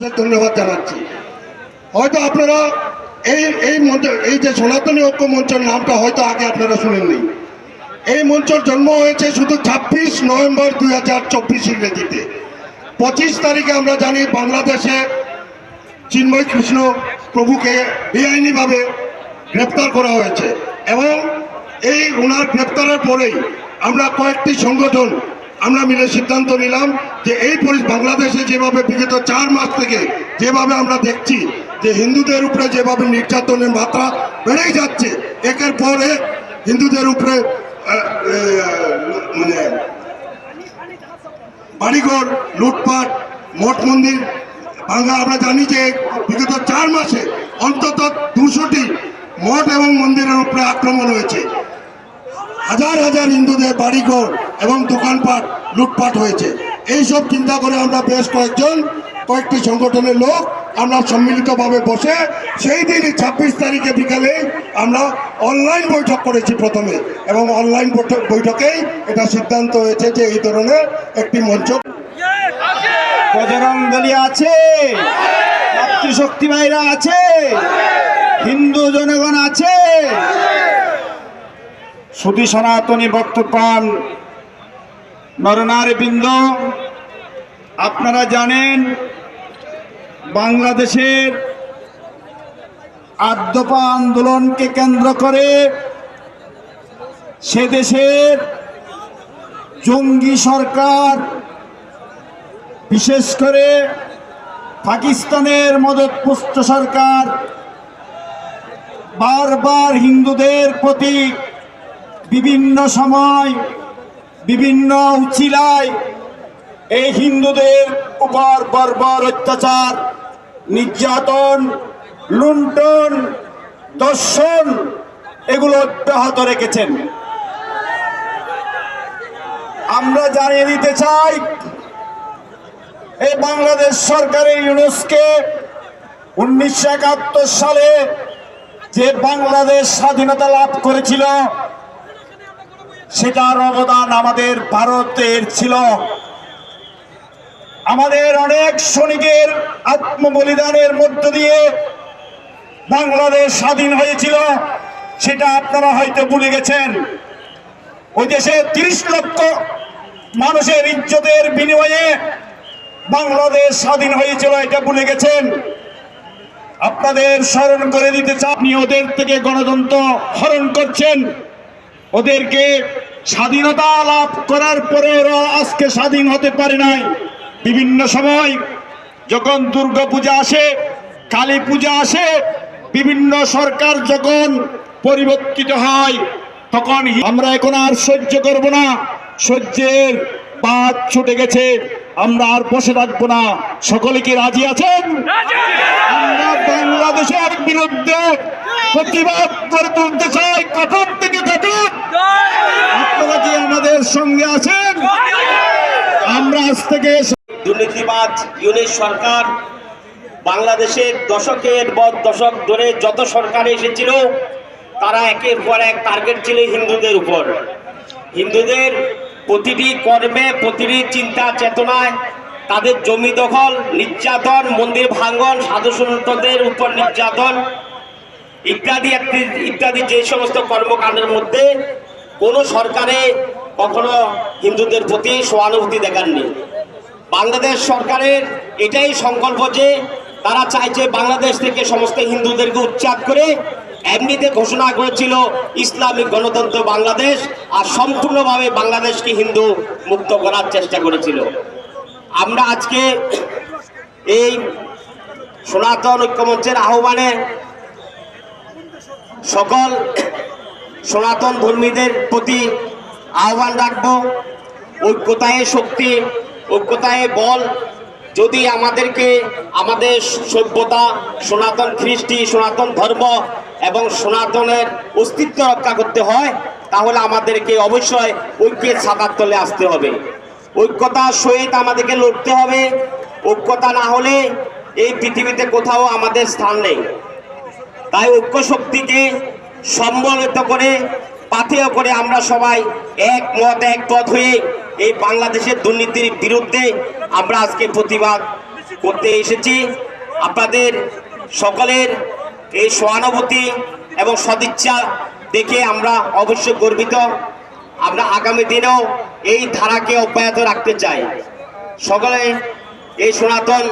ধন্যবাদ জানাচ্ছি। হয়তো আপনারা এই মঞ্চ, এই যে সনাতনী ঐক্য মঞ্চের নামটা হয়তো আগে আপনারা শুনেননি। এই মঞ্চের জন্ম হয়েছে শুধু 26 নভেম্বর 2024 ইংরেজিতে। 25 তারিখে আমরা জানি বাংলাদেশে চিন্ময় কৃষ্ণ প্রভুকে বেআইনিভাবে গ্রেপ্তার করা হয়েছে এবং এই ওনার গ্রেপ্তারের পরেই আমরা কয়েকটি সংগঠন আমরা মিলে সিদ্ধান্ত নিলাম যে এই বাংলাদেশে যেভাবে বিগত 4 মাস থেকে যেভাবে আমরা দেখছি যে হিন্দুদের উপরে যেভাবে নির্যাতনের মাত্রা বেড়েই যাচ্ছে, একের পর এক হিন্দুদের উপরে মানে বাড়িঘর লুটপাট, মঠ মন্দির ভাঙা। আমরা জানি যে বিগত 4 মাসে অন্তত 200টি মঠ এবং মন্দিরের উপরে আক্রমণ হয়েছে। হাজার হাজার হিন্দুদের বাড়িঘর এবং দোকানপাট লুটপাট হয়েছে। এইসব চিন্তা করে আমরা বেশ কয়েকটি সংগঠনের লোক আমরা সম্মিলিতভাবে বসে সেই দিনই 26 তারিখে বিকালে আমরা অনলাইন বৈঠক করেছি প্রথমে, এবং অনলাইন বৈঠকেই এটা সিদ্ধান্ত হয়েছে যে এই ধরনের একটি মঞ্চ। বজরং দলী আছে, মাতৃশক্তি ভাইরা আছে, হিন্দু জনগণ আছে, শুধু সনাতনী ভক্তপ্রাণ নরনারীবৃন্দ, আপনারা জানেন বাংলাদেশের আদ্যপা আন্দোলনকে কেন্দ্র করে সে দেশের জঙ্গি সরকার, বিশেষ করে পাকিস্তানের মদতপুষ্ট সরকার বারবার হিন্দুদের প্রতি বিভিন্ন সময় বিভিন্ন উচিলায় এই হিন্দুদের উপর বর্বর অত্যাচার, নির্যাতন, লুণ্ঠন, দর্শন এগুলো অব্যাহত রেখেছেন। আমরা জানিয়ে দিতে চাই, এই বাংলাদেশ সরকারের ইউনুসকে 1971 সালে যে বাংলাদেশ স্বাধীনতা লাভ করেছিল সেটার অবদান আমাদের ভারতের ছিল। আমাদের অনেক সৈনিকের আত্মবলিদানের মধ্য দিয়ে বাংলাদেশ স্বাধীন হয়েছিল, সেটা আপনারা হয়তো ভুলে গেছেন। ওই দেশে 30 লক্ষ মানুষের ইজ্জতের বিনিময়ে বাংলাদেশ স্বাধীন হয়েছিল, এটা ভুলে গেছেন। আপনাদের স্মরণ করে দিতে চাই, আপনি ওদের থেকে গণতন্ত্র হরণ করছেন। ওদেরকে স্বাধীনতা লাভ করার পরে ওরা আজকে স্বাধীন হতে পারে নাই। বিভিন্ন সময় যখন দুর্গা পূজা আসে, কালী পূজা আসে, বিভিন্ন সরকার যখন পরিবর্তিত হয়, তখন আমরা এখন আর সহ্য করব না, সহ্যের বাঁধ ছুটে গেছে, আমরা আর বসে থাকবো না। সকলে কি রাজি আছেন? আমরা বাংলাদেশের বিরুদ্ধে প্রতিবাদ করে তুলতে চাই, কঠোর থেকে কঠোর। আপনারা কি আমাদের সঙ্গে আছেন? আমরা আজ থেকে দুর্নীতিবাজ ইউনিট সরকার বাংলাদেশের দশকের পর দশক ধরে যত সরকার এসেছিল তারা একের পর এক টার্গেট ছিল হিন্দুদের উপর। হিন্দুদের প্রতিটি কর্মে, প্রতিটি চিন্তা চেতনায় তাদের জমি দখল, নির্যাতন, মন্দির ভাঙন, সাধু সন্তদের উপর নির্যাতন ইত্যাদি ইত্যাদি যে সমস্ত কর্মকাণ্ডের মধ্যে কোনো সরকারে কখনো হিন্দুদের প্রতি সহানুভূতি দেখাননি। বাংলাদেশ সরকারের এটাই সংকল্প যে তারা চাইছে বাংলাদেশ থেকে সমস্ত হিন্দুদেরকে উচ্ছেদ করে এমনিতে ঘোষণা করেছিল ইসলামিক গণতন্ত্র বাংলাদেশ, আর সম্পূর্ণভাবে বাংলাদেশকে হিন্দু মুক্ত করার চেষ্টা করেছিল। আমরা আজকে এই সনাতন ঐক্যমঞ্চের আহ্বানে সকল সনাতন ধর্মীদের প্রতি আহ্বান রাখব, ঐক্যতায় শক্তি, ঐক্যতায় বল। যদি আমাদেরকে আমাদের সভ্যতা, সনাতন কৃষ্টি, সনাতন ধর্ম এবং সনাতনের অস্তিত্ব রক্ষা করতে হয়, তাহলে আমাদেরকে অবশ্যই ঐক্যের ছাতার তলে আসতে হবে। ঐক্যতার সহিত আমাদেরকে লড়তে হবে। ঐক্যতা না হলে এই পৃথিবীতে কোথাও আমাদের স্থান নেই। তাই ঐক্য শক্তিকে সম্বলিত করে, পাথেয় করে আমরা সবাই একমত একপথ হয়ে এই বাংলাদেশের দুর্নীতির বিরুদ্ধে আমরা আজকে প্রতিবাদ করতে এসেছি। আপনাদের সকলের এই সহানুভূতি এবং সদিচ্ছা দেখে আমরা অবশ্যই গর্বিত। আমরা আগামী দিনেও এই ধারাকে অব্যাহত রাখতে চাই। সকলে এই সনাতন